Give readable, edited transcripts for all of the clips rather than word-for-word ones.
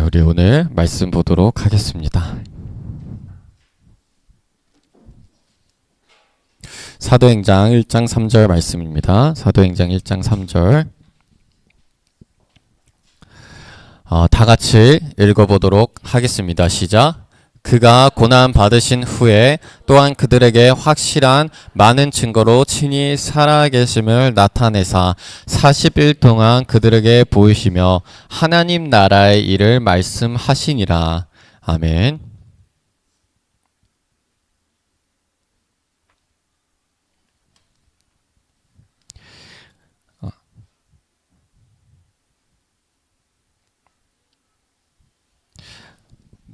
우리 오늘 말씀 보도록 하겠습니다. 사도행전 1장 3절 말씀입니다. 사도행전 1장 3절 다 같이 읽어보도록 하겠습니다. 시작. 그가 고난 받으신 후에 또한 그들에게 확실한 많은 증거로 친히 살아계심을 나타내사 40일 동안 그들에게 보이시며 하나님 나라의 일을 말씀하시니라. 아멘.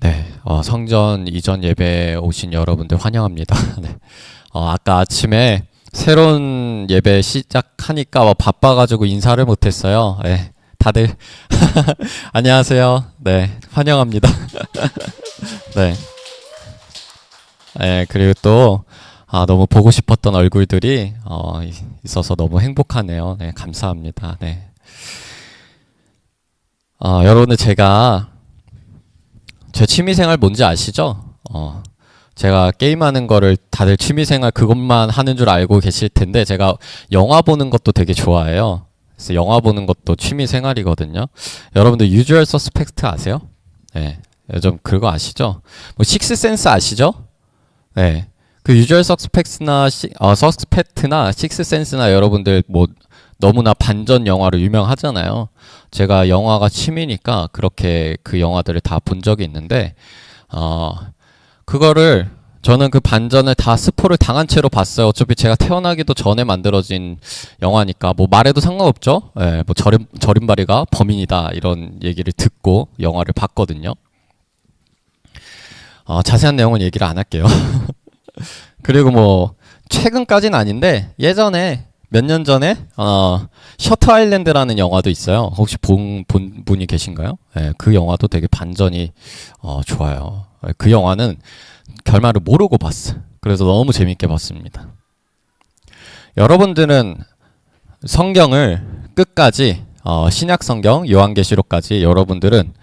네, 성전 이전 예배 오신 여러분들 환영합니다. 네. 아까 아침에 새로운 예배 시작하니까 바빠가지고 인사를 못했어요. 네, 다들 안녕하세요. 네, 환영합니다. 네. 네, 그리고 또 너무 보고 싶었던 얼굴들이 있어서 너무 행복하네요. 네, 감사합니다. 네. 여러분들 제 취미생활 뭔지 아시죠? 제가 게임하는 거를 다들 취미생활 그것만 하는 줄 알고 계실 텐데 제가 영화 보는 것도 되게 좋아해요. 그래서 영화 보는 것도 취미생활이거든요. 여러분들 유주얼 서스펙트 아세요? 네, 요즘 그거 아시죠? 뭐 식스센스 아시죠? 네, 그 유주얼 서스펙트나 식스센스나 여러분들 뭐 너무나 반전 영화로 유명하잖아요. 제가 영화가 취미니까 그렇게 그 영화들을 다 본 적이 있는데 그거를 저는 그 반전을 다 스포를 당한 채로 봤어요. 어차피 제가 태어나기도 전에 만들어진 영화니까 뭐 말해도 상관없죠. 예, 뭐 절임발이가 범인이다 이런 얘기를 듣고 영화를 봤거든요. 자세한 내용은 얘기를 안 할게요. 그리고 뭐 최근까지는 아닌데 예전에 몇 년 전에 셔터 아일랜드라는 영화도 있어요. 혹시 본 분이 계신가요? 네, 그 영화도 되게 반전이 좋아요. 그 영화는 결말을 모르고 봤어. 그래서 너무 재밌게 봤습니다. 여러분들은 성경을 끝까지 신약 성경, 요한계시록까지 여러분들은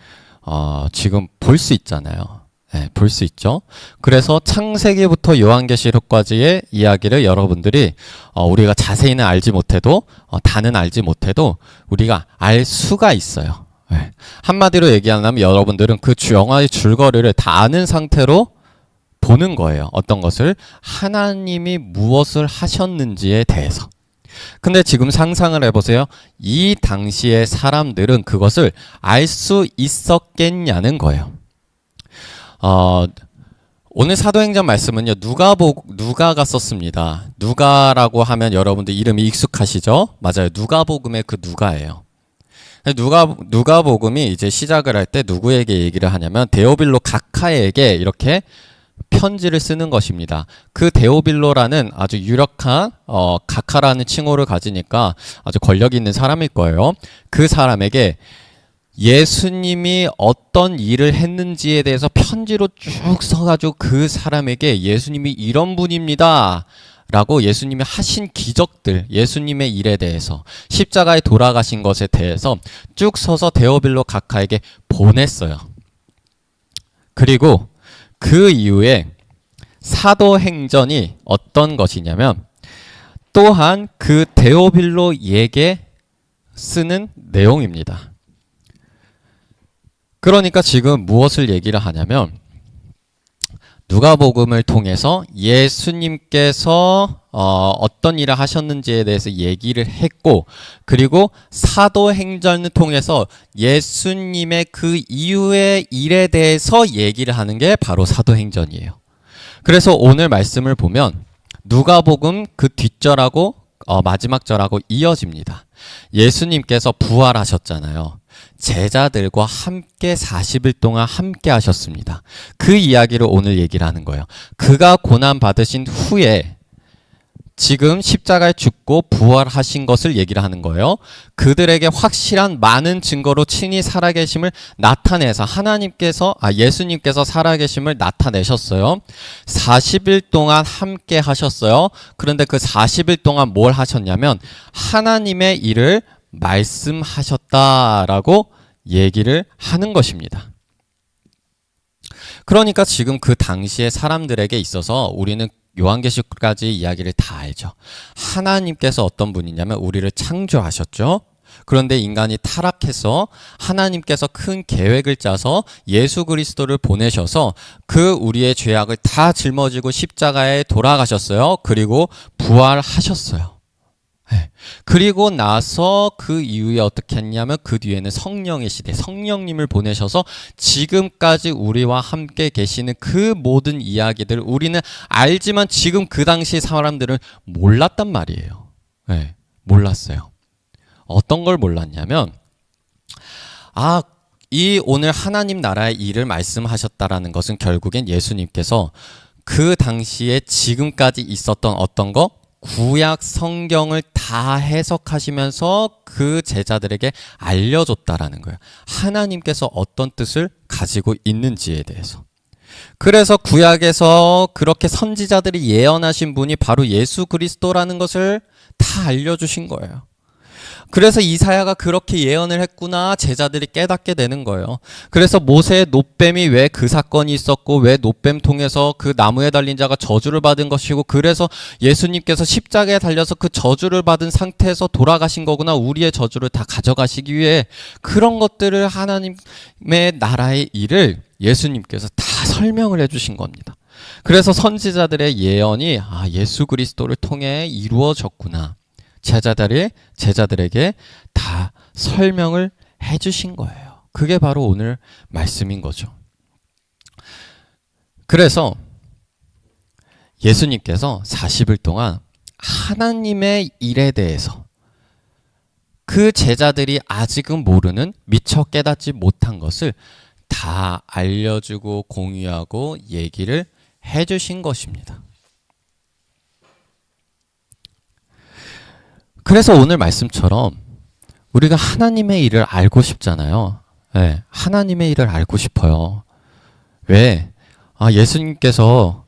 지금 볼 수 있잖아요. 네, 볼 수 있죠. 그래서 창세기부터 요한계시록까지의 이야기를 여러분들이 우리가 자세히는 알지 못해도 다는 알지 못해도 우리가 알 수가 있어요. 네. 한마디로 얘기하면 여러분들은 그 영화의 줄거리를 다 아는 상태로 보는 거예요. 어떤 것을? 하나님이 무엇을 하셨는지에 대해서. 근데 지금 상상을 해보세요. 이 당시의 사람들은 그것을 알 수 있었겠냐는 거예요. 오늘 사도행전 말씀은요, 누가가 썼습니다. 누가라고 하면 여러분들 이름이 익숙하시죠? 맞아요. 누가복음의 그 누가예요. 누가복음이 이제 시작을 할 때 누구에게 얘기를 하냐면 데오빌로 각하에게 이렇게 편지를 쓰는 것입니다. 그 데오빌로라는 아주 유력한 각하라는 칭호를 가지니까 아주 권력이 있는 사람일 거예요. 그 사람에게 예수님이 어떤 일을 했는지에 대해서 편지로 쭉 써가지고 그 사람에게 예수님이 이런 분입니다 라고 예수님이 하신 기적들, 예수님의 일에 대해서 십자가에 돌아가신 것에 대해서 쭉 써서 데오빌로 각하에게 보냈어요. 그리고 그 이후에 사도행전이 어떤 것이냐면 또한 그 데오빌로에게 쓰는 내용입니다. 그러니까 지금 무엇을 얘기를 하냐면 누가복음을 통해서 예수님께서 어떤 일을 하셨는지에 대해서 얘기를 했고 그리고 사도행전을 통해서 예수님의 그 이후의 일에 대해서 얘기를 하는 게 바로 사도행전이에요. 그래서 오늘 말씀을 보면 누가복음 그 뒷절하고 마지막 절하고 이어집니다. 예수님께서 부활하셨잖아요. 제자들과 함께 40일 동안 함께 하셨습니다. 그 이야기를 오늘 얘기를 하는 거예요. 그가 고난 받으신 후에 지금 십자가에 죽고 부활하신 것을 얘기를 하는 거예요. 그들에게 확실한 많은 증거로 친히 살아계심을 나타내서 예수님께서 살아계심을 나타내셨어요. 40일 동안 함께 하셨어요. 그런데 그 40일 동안 뭘 하셨냐면 하나님의 일을 말씀하셨다라고 얘기를 하는 것입니다. 그러니까 지금 그 당시의 사람들에게 있어서 우리는 요한계시록까지 이야기를 다 알죠. 하나님께서 어떤 분이냐면 우리를 창조하셨죠. 그런데 인간이 타락해서 하나님께서 큰 계획을 짜서 예수 그리스도를 보내셔서 그 우리의 죄악을 다 짊어지고 십자가에 돌아가셨어요. 그리고 부활하셨어요. 네. 그리고 나서 그 이후에 어떻게 했냐면 그 뒤에는 성령의 시대, 성령님을 보내셔서 지금까지 우리와 함께 계시는 그 모든 이야기들 우리는 알지만 지금 그 당시 사람들은 몰랐단 말이에요. 네. 몰랐어요. 어떤 걸 몰랐냐면 이 오늘 하나님 나라의 일을 말씀하셨다라는 것은 결국엔 예수님께서 그 당시에 지금까지 있었던 어떤 거 구약 성경을 다 해석하시면서 그 제자들에게 알려줬다라는 거예요. 하나님께서 어떤 뜻을 가지고 있는지에 대해서. 그래서 구약에서 그렇게 선지자들이 예언하신 분이 바로 예수 그리스도라는 것을 다 알려주신 거예요. 그래서 이사야가 그렇게 예언을 했구나 제자들이 깨닫게 되는 거예요. 그래서 모세의 놋뱀이 왜 그 사건이 있었고 왜 놋뱀 통해서 그 나무에 달린 자가 저주를 받은 것이고 그래서 예수님께서 십자가에 달려서 그 저주를 받은 상태에서 돌아가신 거구나. 우리의 저주를 다 가져가시기 위해 그런 것들을 하나님의 나라의 일을 예수님께서 다 설명을 해주신 겁니다. 그래서 선지자들의 예언이 예수 그리스도를 통해 이루어졌구나. 제자들에게 다 설명을 해주신 거예요. 그게 바로 오늘 말씀인 거죠. 그래서 예수님께서 40일 동안 하나님의 일에 대해서 그 제자들이 아직은 모르는 미처 깨닫지 못한 것을 다 알려주고 공유하고 얘기를 해주신 것입니다. 그래서 오늘 말씀처럼 우리가 하나님의 일을 알고 싶잖아요. 네, 하나님의 일을 알고 싶어요. 왜? 예수님께서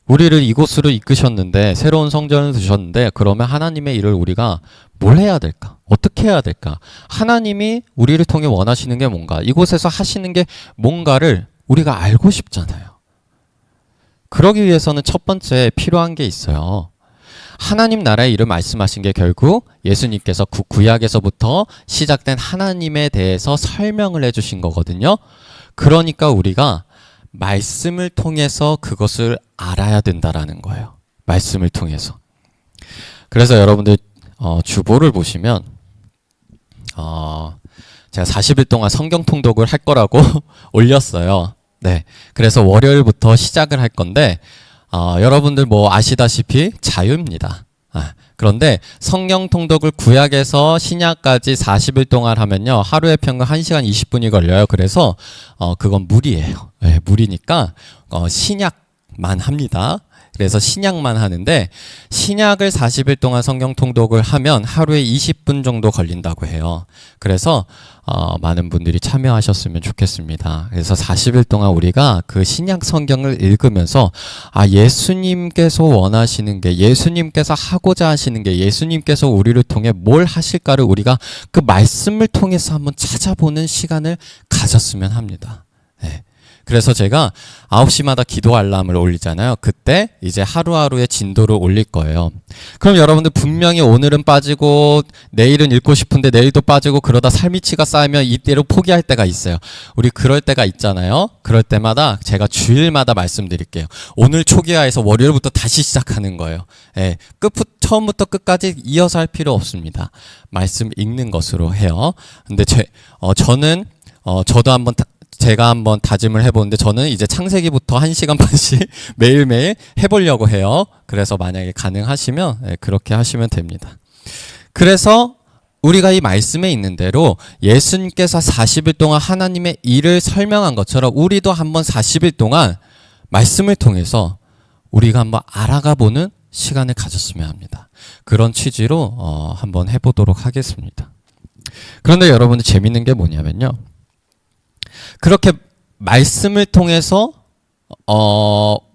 우리를 이곳으로 이끄셨는데 새로운 성전을 두셨는데 그러면 하나님의 일을 우리가 뭘 해야 될까? 어떻게 해야 될까? 하나님이 우리를 통해 원하시는 게 뭔가? 이곳에서 하시는 게 뭔가를 우리가 알고 싶잖아요. 그러기 위해서는 첫 번째 필요한 게 있어요. 하나님 나라의 일을 말씀하신 게 결국 예수님께서 구약에서부터 시작된 하나님에 대해서 설명을 해주신 거거든요. 그러니까 우리가 말씀을 통해서 그것을 알아야 된다라는 거예요. 말씀을 통해서. 그래서 여러분들 주보를 보시면 제가 40일 동안 성경 통독을 할 거라고 올렸어요. 네, 그래서 월요일부터 시작을 할 건데 여러분들 뭐 아시다시피 자유입니다. 그런데 성경 통독을 구약에서 신약까지 40일 동안 하면요. 하루에 평균 1시간 20분이 걸려요. 그래서 그건 무리예요. 네, 무리니까 신약만 합니다. 그래서 신약만 하는데 신약을 40일 동안 성경 통독을 하면 하루에 20분 정도 걸린다고 해요. 그래서 많은 분들이 참여하셨으면 좋겠습니다. 그래서 40일 동안 우리가 그 신약 성경을 읽으면서 예수님께서 원하시는 게 예수님께서 하고자 하시는 게 예수님께서 우리를 통해 뭘 하실까를 우리가 그 말씀을 통해서 한번 찾아보는 시간을 가졌으면 합니다. 네. 그래서 제가 9시마다 기도 알람을 올리잖아요. 그때 이제 하루하루의 진도를 올릴 거예요. 그럼 여러분들 분명히 오늘은 빠지고 내일은 읽고 싶은데 내일도 빠지고 그러다 삶이치가 쌓이면 이때로 포기할 때가 있어요. 우리 그럴 때가 있잖아요. 그럴 때마다 제가 주일마다 말씀드릴게요. 오늘 초기화해서 월요일부터 다시 시작하는 거예요. 예, 처음부터 끝까지 이어서 할 필요 없습니다. 말씀 읽는 것으로 해요. 근데 저는 저도 제가 한번 다짐을 해보는데 저는 이제 창세기부터 1시간 반씩 매일매일 해보려고 해요. 그래서 만약에 가능하시면 그렇게 하시면 됩니다. 그래서 우리가 이 말씀에 있는 대로 예수님께서 40일 동안 하나님의 일을 설명한 것처럼 우리도 한번 40일 동안 말씀을 통해서 우리가 한번 알아가 보는 시간을 가졌으면 합니다. 그런 취지로 한번 해보도록 하겠습니다. 그런데 여러분들 재밌는 게 뭐냐면요. 그렇게 말씀을 통해서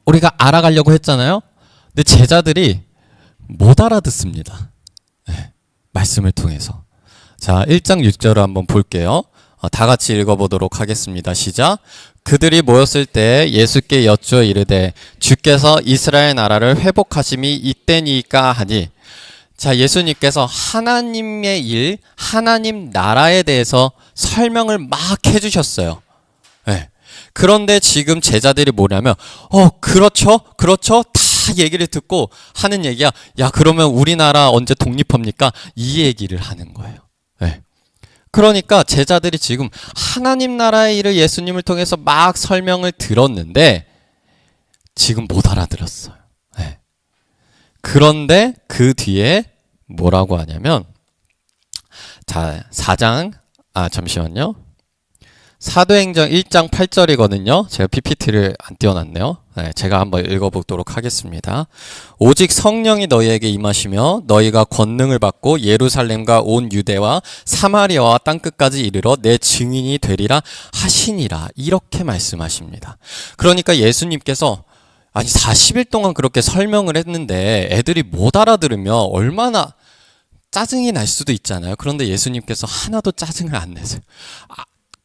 우리가 알아가려고 했잖아요. 근데 제자들이 못 알아듣습니다. 네, 말씀을 통해서. 자, 1장 6절을 한번 볼게요. 다 같이 읽어보도록 하겠습니다. 시작. 그들이 모였을 때 예수께 여쭈어 이르되 주께서 이스라엘 나라를 회복하심이 이때니까 하니. 자, 예수님께서 하나님의 일, 하나님 나라에 대해서 설명을 막 해주셨어요. 네. 그런데 지금 제자들이 뭐냐면 그렇죠 다 얘기를 듣고 하는 얘기야. 야, 그러면 우리나라 언제 독립합니까? 이 얘기를 하는 거예요. 네. 그러니까 제자들이 지금 하나님 나라의 일을 예수님을 통해서 막 설명을 들었는데 지금 못 알아들었어요. 네. 그런데 그 뒤에 뭐라고 하냐면, 자, 잠시만요. 사도행전 1장 8절이거든요. 제가 PPT를 안 띄워놨네요. 네, 제가 한번 읽어보도록 하겠습니다. 오직 성령이 너희에게 임하시며 너희가 권능을 받고 예루살렘과 온 유대와 사마리아와 땅끝까지 이르러 내 증인이 되리라 하시니라. 이렇게 말씀하십니다. 그러니까 예수님께서 40일 동안 그렇게 설명을 했는데 애들이 못 알아들으면 얼마나 짜증이 날 수도 있잖아요. 그런데 예수님께서 하나도 짜증을 안 내세요.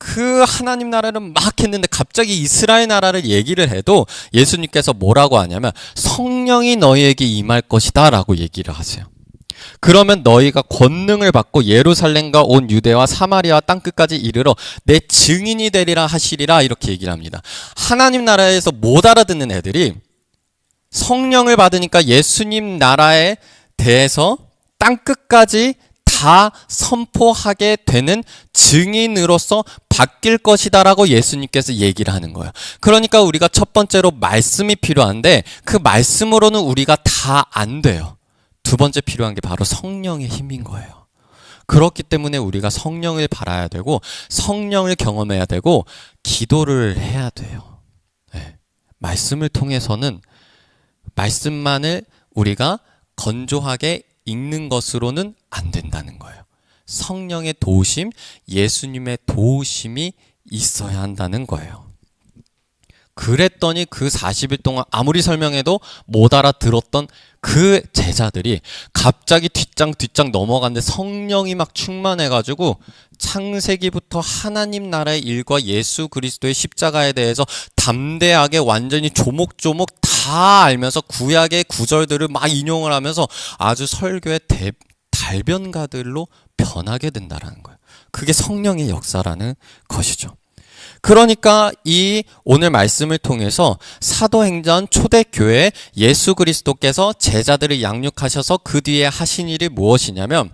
그 하나님 나라를 막 했는데 갑자기 이스라엘 나라를 얘기를 해도 예수님께서 뭐라고 하냐면 성령이 너희에게 임할 것이다 라고 얘기를 하세요. 그러면 너희가 권능을 받고 예루살렘과 온 유대와 사마리아 땅끝까지 이르러 내 증인이 되리라 하시리라, 이렇게 얘기를 합니다. 하나님 나라에서 못 알아듣는 애들이 성령을 받으니까 예수님 나라에 대해서 땅끝까지 다 선포하게 되는 증인으로서 바뀔 것이다 라고 예수님께서 얘기를 하는 거예요. 그러니까 우리가 첫 번째로 말씀이 필요한데 그 말씀으로는 우리가 다 안 돼요. 두 번째 필요한 게 바로 성령의 힘인 거예요. 그렇기 때문에 우리가 성령을 바라야 되고 성령을 경험해야 되고 기도를 해야 돼요. 네. 말씀을 통해서는 말씀만을 우리가 건조하게 읽는 것으로는 안 된다는 거예요. 성령의 도우심, 예수님의 도우심이 있어야 한다는 거예요. 그랬더니 그 40일 동안 아무리 설명해도 못 알아들었던 그 제자들이 갑자기 뒷장 넘어갔는데 성령이 막 충만해가지고 창세기부터 하나님 나라의 일과 예수 그리스도의 십자가에 대해서 담대하게 완전히 조목조목 다 알면서 구약의 구절들을 막 인용을 하면서 아주 설교의 달변가들로 변하게 된다는 거예요. 그게 성령의 역사라는 것이죠. 그러니까 이 오늘 말씀을 통해서 사도행전 초대교회 예수 그리스도께서 제자들을 양육하셔서 그 뒤에 하신 일이 무엇이냐면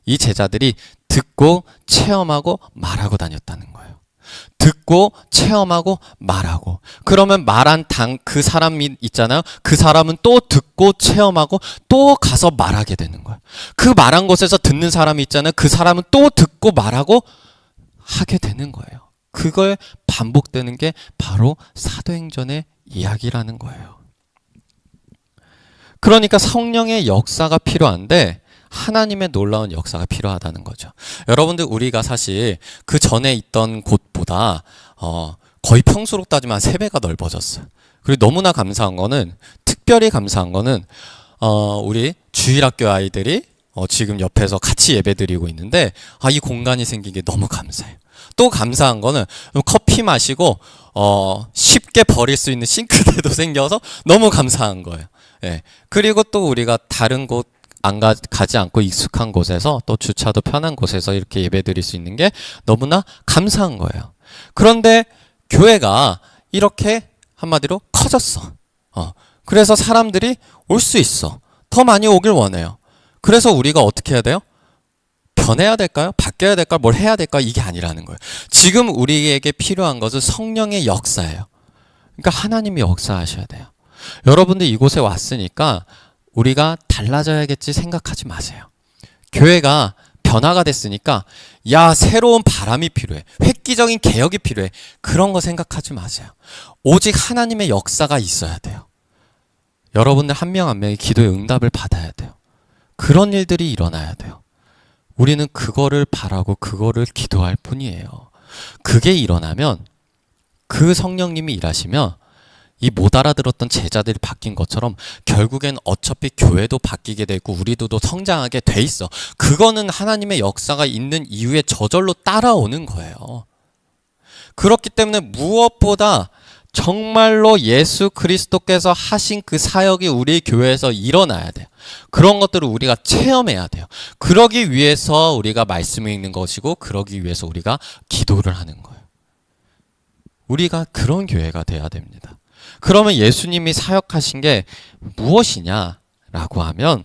이 제자들이 듣고 체험하고 말하고 다녔다는 거예요. 듣고 체험하고 말하고. 그러면 말한 그 사람이 있잖아요. 그 사람은 또 듣고 체험하고 또 가서 말하게 되는 거예요. 그 말한 곳에서 듣는 사람이 있잖아요. 그 사람은 또 듣고 말하고 하게 되는 거예요. 그걸 반복되는 게 바로 사도행전의 이야기라는 거예요. 그러니까 성령의 역사가 필요한데 하나님의 놀라운 역사가 필요하다는 거죠. 여러분들, 우리가 사실 그 전에 있던 곳보다 거의 평수로 따지면 3배가 넓어졌어요. 그리고 너무나 감사한 거는, 특별히 감사한 거는 우리 주일학교 아이들이 지금 옆에서 같이 예배드리고 있는데 이 공간이 생긴 게 너무 감사해요. 또 감사한 거는 커피 마시고 쉽게 버릴 수 있는 싱크대도 생겨서 너무 감사한 거예요. 예. 그리고 또 우리가 다른 곳 가지 않고 익숙한 곳에서 또 주차도 편한 곳에서 이렇게 예배드릴 수 있는 게 너무나 감사한 거예요. 그런데 교회가 이렇게 한마디로 커졌어. 그래서 사람들이 올 수 있어. 더 많이 오길 원해요. 그래서 우리가 어떻게 해야 돼요? 변해야 될까요? 바뀌어야 될까요? 뭘 해야 될까요? 이게 아니라는 거예요. 지금 우리에게 필요한 것은 성령의 역사예요. 그러니까 하나님이 역사하셔야 돼요. 여러분들 이곳에 왔으니까 우리가 달라져야겠지 생각하지 마세요. 교회가 변화가 됐으니까 새로운 바람이 필요해. 획기적인 개혁이 필요해. 그런 거 생각하지 마세요. 오직 하나님의 역사가 있어야 돼요. 여러분들 한 명 한 명이 기도의 응답을 받아야 돼요. 그런 일들이 일어나야 돼요. 우리는 그거를 바라고 그거를 기도할 뿐이에요. 그게 일어나면, 그 성령님이 일하시면 이 못 알아들었던 제자들이 바뀐 것처럼 결국엔 어차피 교회도 바뀌게 되고 우리도 성장하게 돼 있어. 그거는 하나님의 역사가 있는 이유에 저절로 따라오는 거예요. 그렇기 때문에 무엇보다 정말로 예수 그리스도께서 하신 그 사역이 우리 교회에서 일어나야 돼요. 그런 것들을 우리가 체험해야 돼요. 그러기 위해서 우리가 말씀을 읽는 것이고 그러기 위해서 우리가 기도를 하는 거예요. 우리가 그런 교회가 돼야 됩니다. 그러면 예수님이 사역하신 게 무엇이냐라고 하면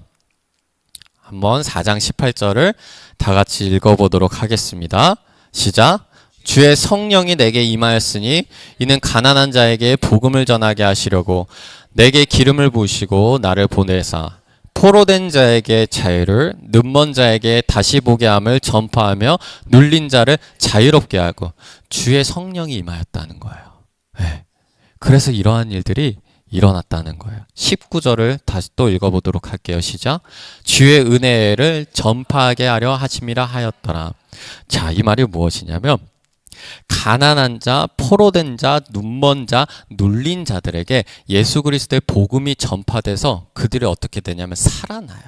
한번 4장 18절을 다 같이 읽어보도록 하겠습니다. 시작. 주의 성령이 내게 임하였으니 이는 가난한 자에게 복음을 전하게 하시려고 내게 기름을 부으시고 나를 보내사 포로된 자에게 자유를 눈먼 자에게 다시 보게 함을 전파하며 눌린 자를 자유롭게 하고 주의 성령이 임하였다는 거예요. 네. 그래서 이러한 일들이 일어났다는 거예요. 19절을 다시 또 읽어보도록 할게요. 시작. 주의 은혜를 전파하게 하려 하심이라 하였더라. 자, 이 말이 무엇이냐면 가난한 자, 포로된 자, 눈먼 자, 눌린 자들에게 예수 그리스도의 복음이 전파돼서 그들이 어떻게 되냐면 살아나요.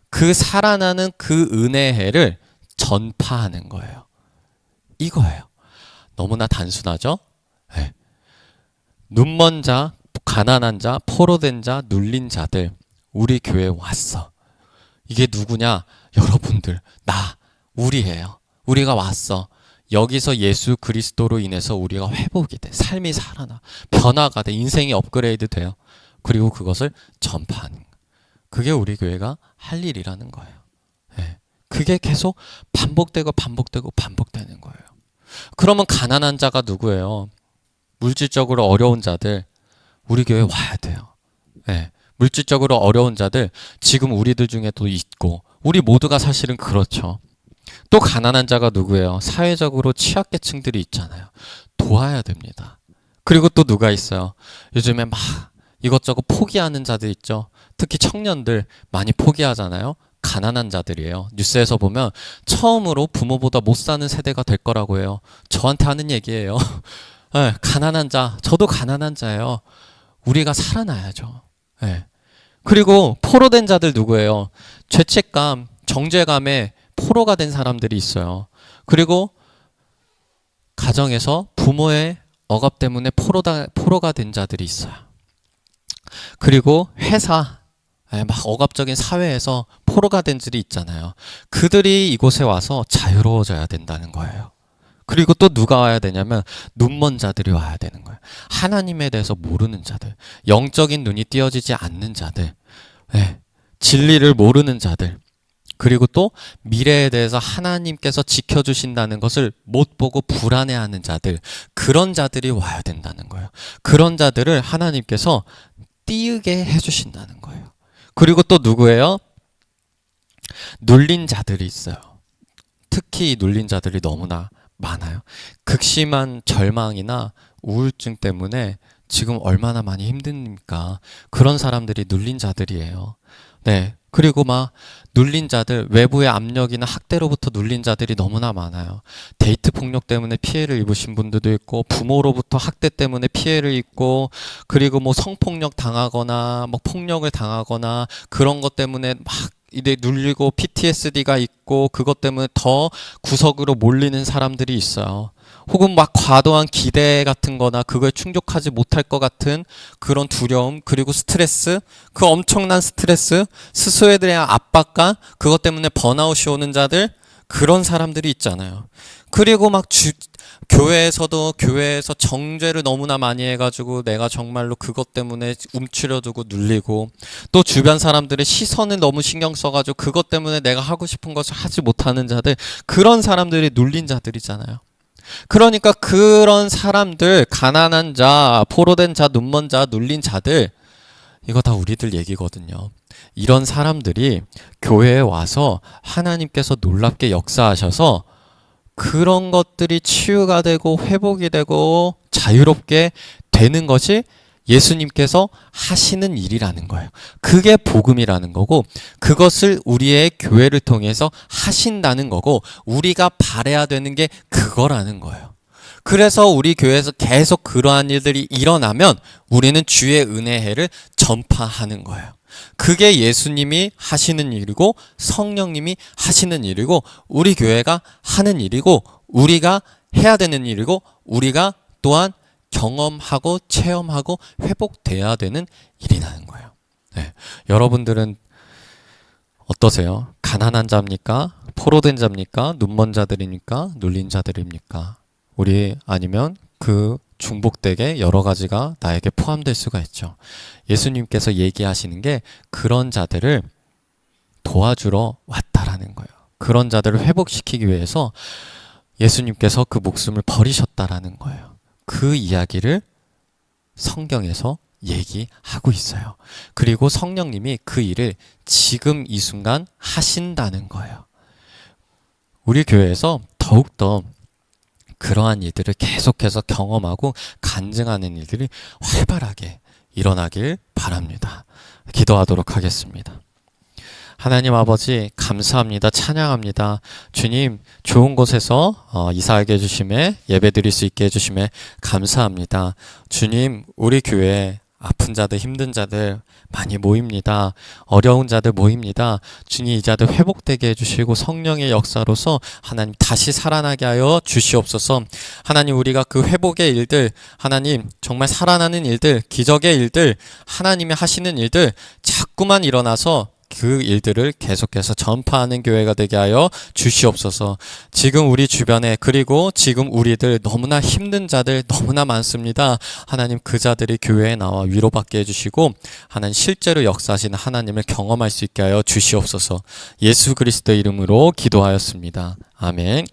그 살아나는 그 은혜를 전파하는 거예요. 이거예요. 너무나 단순하죠? 네. 눈먼 자, 가난한 자, 포로된 자, 눌린 자들 우리 교회에 왔어. 이게 누구냐? 여러분들, 나, 우리예요. 우리가 왔어. 여기서 예수 그리스도로 인해서 우리가 회복이 돼. 삶이 살아나. 변화가 돼. 인생이 업그레이드 돼요. 그리고 그것을 전파하는 거예요. 그게 우리 교회가 할 일이라는 거예요. 네. 그게 계속 반복되고 반복되는 거예요. 그러면 가난한 자가 누구예요? 물질적으로 어려운 자들 우리 교회에 와야 돼요. 네. 물질적으로 어려운 자들 지금 우리들 중에도 있고 우리 모두가 사실은 그렇죠. 또 가난한 자가 누구예요? 사회적으로 취약계층들이 있잖아요. 도와야 됩니다. 그리고 또 누가 있어요? 요즘에 막 이것저것 포기하는 자들 있죠. 특히 청년들 많이 포기하잖아요. 가난한 자들이에요. 뉴스에서 보면 처음으로 부모보다 못 사는 세대가 될 거라고 해요. 저한테 하는 얘기예요. 네, 가난한 자, 저도 가난한 자예요. 우리가 살아나야죠. 네. 그리고 포로된 자들 누구예요? 죄책감, 정죄감에 포로가 된 사람들이 있어요. 그리고 가정에서 부모의 억압 때문에 포로가 된 자들이 있어요. 그리고 회사, 막 억압적인 사회에서 포로가 된 자들이 있잖아요. 그들이 이곳에 와서 자유로워져야 된다는 거예요. 그리고 또 누가 와야 되냐면 눈먼 자들이 와야 되는 거예요. 하나님에 대해서 모르는 자들, 영적인 눈이 띄어지지 않는 자들, 네, 진리를 모르는 자들, 그리고 또 미래에 대해서 하나님께서 지켜주신다는 것을 못 보고 불안해하는 자들, 그런 자들이 와야 된다는 거예요. 그런 자들을 하나님께서 띄우게 해주신다는 거예요. 그리고 또 누구예요? 눌린 자들이 있어요. 특히 눌린 자들이 너무나 많아요. 극심한 절망이나 우울증 때문에 지금 얼마나 많이 힘듭니까? 그런 사람들이 눌린 자들이에요. 네. 그리고 막 눌린 자들, 외부의 압력이나 학대로부터 눌린 자들이 너무나 많아요. 데이트 폭력 때문에 피해를 입으신 분들도 있고, 부모로부터 학대 때문에 피해를 입고, 그리고 뭐 성폭력 당하거나, 뭐 폭력을 당하거나, 그런 것 때문에 막 이제 눌리고 PTSD가 있고, 그것 때문에 더 구석으로 몰리는 사람들이 있어요. 혹은 막 과도한 기대 같은 거나 그걸 충족하지 못할 것 같은 그런 두려움, 그리고 스트레스, 그 엄청난 스트레스, 스스로에 대한 압박감, 그것 때문에 번아웃이 오는 자들, 그런 사람들이 있잖아요. 그리고 막 교회에서 정죄를 너무나 많이 해가지고 내가 정말로 그것 때문에 움츠려두고 눌리고, 또 주변 사람들의 시선을 너무 신경 써가지고 그것 때문에 내가 하고 싶은 것을 하지 못하는 자들, 그런 사람들이 눌린 자들이잖아요. 그러니까 그런 사람들, 가난한 자, 포로된 자, 눈먼 자, 눌린 자들, 이거 다 우리들 얘기거든요. 이런 사람들이 교회에 와서 하나님께서 놀랍게 역사하셔서 그런 것들이 치유가 되고 회복이 되고 자유롭게 되는 것이 예수님께서 하시는 일이라는 거예요. 그게 복음이라는 거고, 그것을 우리의 교회를 통해서 하신다는 거고, 우리가 바라야 되는 게 그거라는 거예요. 그래서 우리 교회에서 계속 그러한 일들이 일어나면 우리는 주의 은혜의 해를 전파하는 거예요. 그게 예수님이 하시는 일이고 성령님이 하시는 일이고 우리 교회가 하는 일이고 우리가 해야 되는 일이고 우리가 또한 경험하고 체험하고 회복돼야 되는 일이라는 거예요. 네. 여러분들은 어떠세요? 가난한 자입니까? 포로된 자입니까? 눈먼 자들입니까? 눌린 자들입니까? 우리 아니면 그 중복되게 여러 가지가 나에게 포함될 수가 있죠. 예수님께서 얘기하시는 게 그런 자들을 도와주러 왔다라는 거예요. 그런 자들을 회복시키기 위해서 예수님께서 그 목숨을 버리셨다라는 거예요. 그 이야기를 성경에서 얘기하고 있어요. 그리고 성령님이 그 일을 지금 이 순간 하신다는 거예요. 우리 교회에서 더욱더 그러한 일들을 계속해서 경험하고 간증하는 일들이 활발하게 일어나길 바랍니다. 기도하도록 하겠습니다. 하나님 아버지 감사합니다. 찬양합니다. 주님 좋은 곳에서 이사하게 해주심에 예배드릴 수 있게 해주심에 감사합니다. 주님 우리 교회 아픈 자들 힘든 자들 많이 모입니다. 어려운 자들 모입니다. 주님 이 자들 회복되게 해주시고 성령의 역사로서 하나님 다시 살아나게 하여 주시옵소서. 하나님 우리가 그 회복의 일들 하나님 정말 살아나는 일들 기적의 일들 하나님이 하시는 일들 자꾸만 일어나서 그 일들을 계속해서 전파하는 교회가 되게 하여 주시옵소서. 지금 우리 주변에 그리고 지금 우리들 너무나 힘든 자들 너무나 많습니다. 하나님 그 자들이 교회에 나와 위로받게 해주시고 하나님 실제로 역사하시는 하나님을 경험할 수 있게 하여 주시옵소서. 예수 그리스도 이름으로 기도하였습니다. 아멘.